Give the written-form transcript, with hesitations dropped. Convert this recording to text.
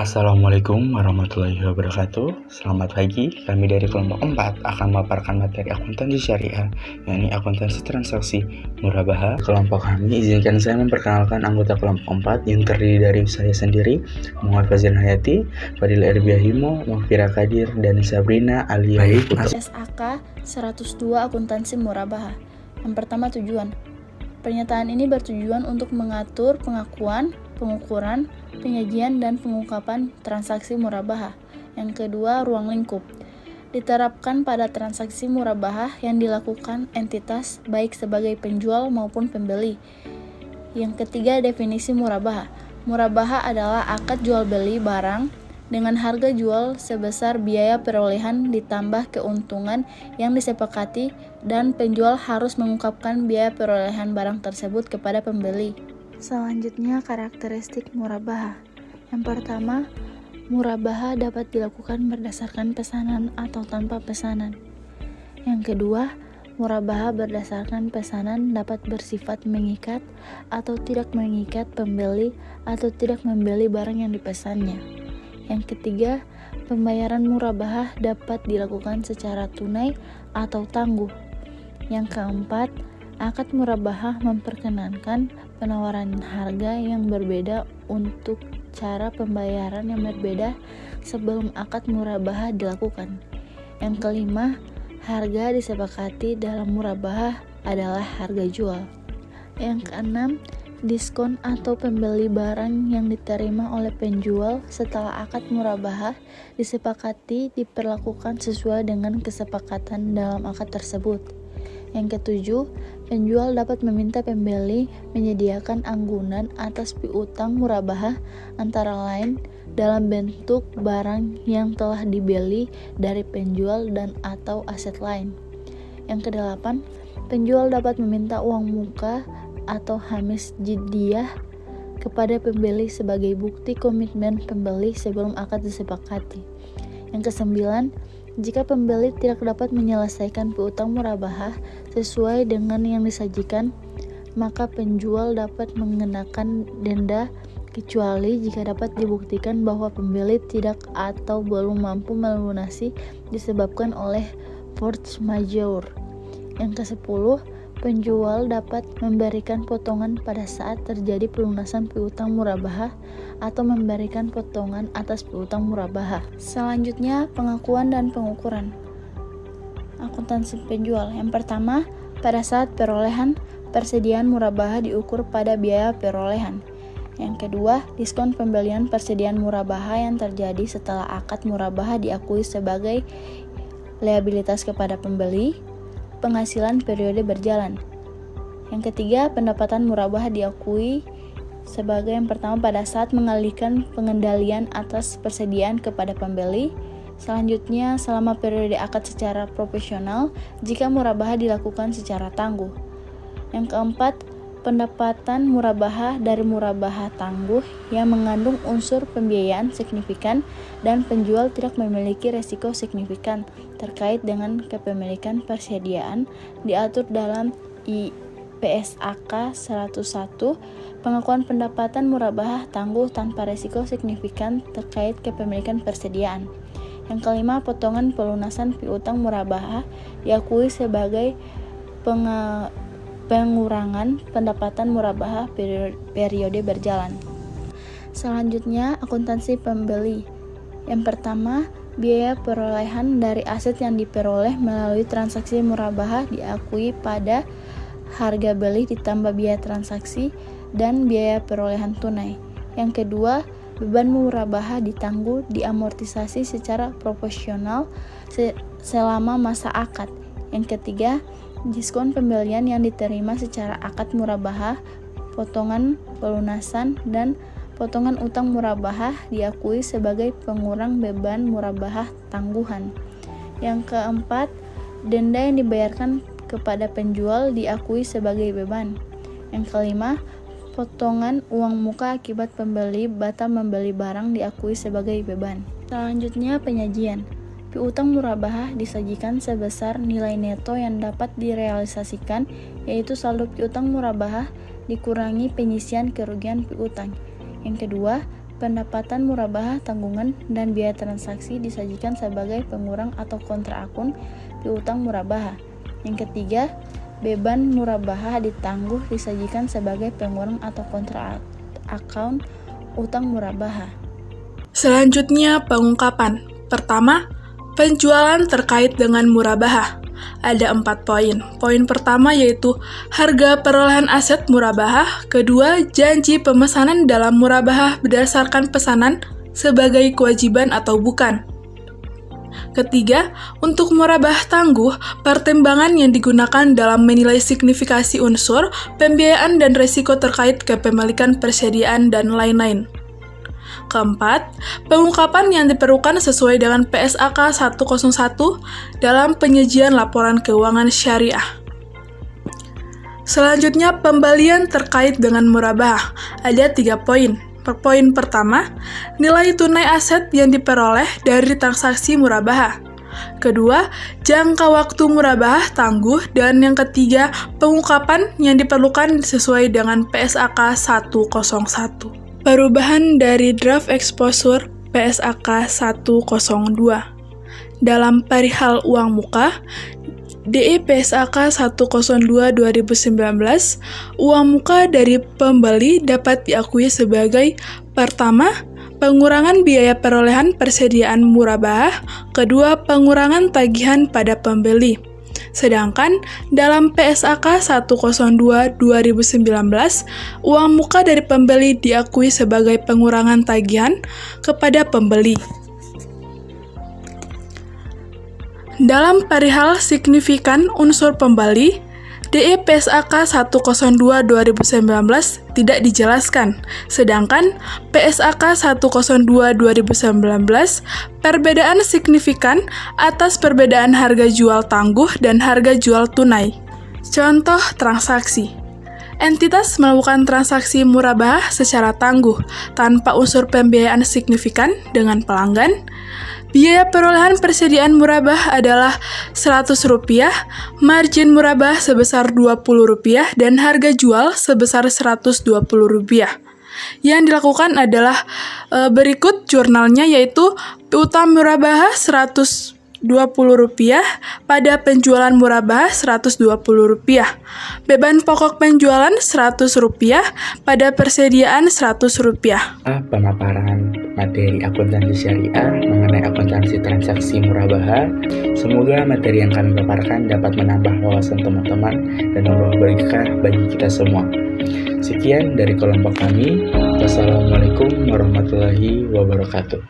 Assalamualaikum warahmatullahi wabarakatuh. Selamat pagi, kami dari kelompok 4 akan memaparkan materi akuntansi syariah, yakni akuntansi transaksi murabaha. Kelompok kami izinkan saya memperkenalkan anggota kelompok 4 yang terdiri dari saya sendiri, Muhammad Fazil Hayati, Fadil Erbiyahimo, Mahfira Kadir, dan Sabrina Alia. SAK 102 akuntansi murabaha. Yang pertama, tujuan. Pernyataan ini bertujuan untuk mengatur pengakuan, pengukuran, penyajian, dan pengungkapan transaksi murabaha. Yang kedua, ruang lingkup. Diterapkan pada transaksi murabaha yang dilakukan entitas baik sebagai penjual maupun pembeli. Yang ketiga, definisi murabaha. Murabaha adalah akad jual beli barang dengan harga jual sebesar biaya perolehan ditambah keuntungan yang disepakati, dan penjual harus mengungkapkan biaya perolehan barang tersebut kepada pembeli. Selanjutnya, karakteristik murabaha. Yang pertama, murabaha dapat dilakukan berdasarkan pesanan atau tanpa pesanan. Yang kedua, murabaha berdasarkan pesanan dapat bersifat mengikat atau tidak mengikat pembeli atau tidak membeli barang yang dipesannya. Yang ketiga, pembayaran murabaha dapat dilakukan secara tunai atau tangguh. Yang keempat, akad murabaha memperkenankan penawaran harga yang berbeda untuk cara pembayaran yang berbeda sebelum akad murabaha dilakukan. Yang kelima, harga disepakati dalam murabaha adalah harga jual. Yang keenam, diskon atau pembeli barang yang diterima oleh penjual setelah akad murabaha disepakati diperlakukan sesuai dengan kesepakatan dalam akad tersebut. Yang ketujuh, penjual dapat meminta pembeli menyediakan anggunan atas piutang murabaha antara lain dalam bentuk barang yang telah dibeli dari penjual dan atau aset lain. Yang kedelapan, penjual dapat meminta uang muka atau hamis jidyah kepada pembeli sebagai bukti komitmen pembeli sebelum akad disepakati. Yang kesembilan, jika pembeli tidak dapat menyelesaikan piutang murabaha sesuai dengan yang disajikan, maka penjual dapat mengenakan denda kecuali jika dapat dibuktikan bahwa pembeli tidak atau belum mampu melunasi disebabkan oleh force majeure. Yang kesepuluh, penjual dapat memberikan potongan pada saat terjadi pelunasan piutang murabaha atau memberikan potongan atas piutang murabaha. Selanjutnya, pengakuan dan pengukuran akuntansi penjual. Yang pertama, pada saat perolehan, persediaan murabaha diukur pada biaya perolehan. Yang kedua, diskon pembelian persediaan murabaha yang terjadi setelah akad murabaha diakui sebagai liabilitas kepada pembeli. Penghasilan periode berjalan. Yang ketiga, pendapatan murabaha diakui sebagai yang pertama pada saat mengalihkan pengendalian atas persediaan kepada pembeli. Selanjutnya, selama periode akad secara proporsional jika murabaha dilakukan secara tangguh. Yang keempat, pendapatan murabaha dari murabaha tangguh yang mengandung unsur pembiayaan signifikan dan penjual tidak memiliki resiko signifikan terkait dengan kepemilikan persediaan diatur dalam PSAK 101. Pengakuan pendapatan murabaha tangguh tanpa resiko signifikan terkait kepemilikan persediaan. Yang kelima, potongan pelunasan piutang murabaha diakui sebagai pengurangan pendapatan murabaha periode berjalan. Selanjutnya, akuntansi pembeli. Yang pertama, biaya perolehan dari aset yang diperoleh melalui transaksi murabaha diakui pada harga beli ditambah biaya transaksi dan biaya perolehan tunai. Yang kedua, beban murabaha ditangguh diamortisasi secara proporsional selama masa akad. Yang ketiga, diskon pembelian yang diterima secara akad murabaha, potongan pelunasan, dan potongan utang murabaha diakui sebagai pengurang beban murabaha tangguhan. Yang keempat, denda yang dibayarkan kepada penjual diakui sebagai beban. Yang kelima, potongan uang muka akibat pembeli batal membeli barang diakui sebagai beban. Selanjutnya, penyajian. Piutang murabaha disajikan sebesar nilai neto yang dapat direalisasikan, yaitu saldo piutang murabaha dikurangi penyisian kerugian piutang. Yang kedua, Pendapatan murabahah tanggungan dan biaya transaksi disajikan sebagai pengurang atau kontra akun piutang murabahah. Yang ketiga, beban murabahah ditangguh disajikan sebagai pengurang atau kontra akun utang murabahah. Selanjutnya, pengungkapan. Pertama, penjualan terkait dengan murabahah. Ada 4 poin. Poin pertama yaitu harga perolehan aset murabahah. Kedua, janji pemesanan dalam murabahah berdasarkan pesanan sebagai kewajiban atau bukan. Ketiga, untuk murabahah tangguh, pertimbangan yang digunakan dalam menilai signifikasi unsur, pembiayaan dan risiko terkait kepemilikan persediaan dan lain-lain. Keempat, pengungkapan yang diperlukan sesuai dengan PSAK 101 dalam penyajian laporan keuangan syariah. Selanjutnya, pembalian terkait dengan murabahah. Ada 3 poin. Poin pertama, nilai tunai aset yang diperoleh dari transaksi murabahah. Kedua, jangka waktu murabahah tangguh. Dan yang ketiga, pengungkapan yang diperlukan sesuai dengan PSAK 101. Perubahan dari draft exposure PSAK 102. Dalam perihal uang muka, DE PSAK 102/2019, uang muka dari pembeli dapat diakui sebagai pertama, pengurangan biaya perolehan persediaan murabahah, kedua, pengurangan tagihan pada pembeli. Sedangkan dalam PSAK 102/2019, uang muka dari pembeli diakui sebagai pengurangan tagihan kepada pembeli. Dalam perihal signifikan unsur pembeli, DE PSAK 102/2019 tidak dijelaskan, sedangkan PSAK 102/2019 perbedaan signifikan atas perbedaan harga jual tangguh dan harga jual tunai. Contoh transaksi. Entitas melakukan transaksi murabahah secara tangguh tanpa unsur pembiayaan signifikan dengan pelanggan. Biaya perolehan persediaan murabahah adalah Rp100, margin murabahah sebesar Rp20 dan harga jual sebesar Rp120. Yang dilakukan adalah berikut jurnalnya, yaitu piutang murabahah Rp120 pada penjualan murabahah Rp120. Beban pokok penjualan Rp100 pada persediaan Rp100. Pemaparan materi akuntansi syariah mengenai akuntansi transaksi murabahah. Semoga materi yang kami paparkan dapat menambah wawasan teman-teman dan membawa berkah bagi kita semua. Sekian dari kelompok kami. Wassalamualaikum warahmatullahi wabarakatuh.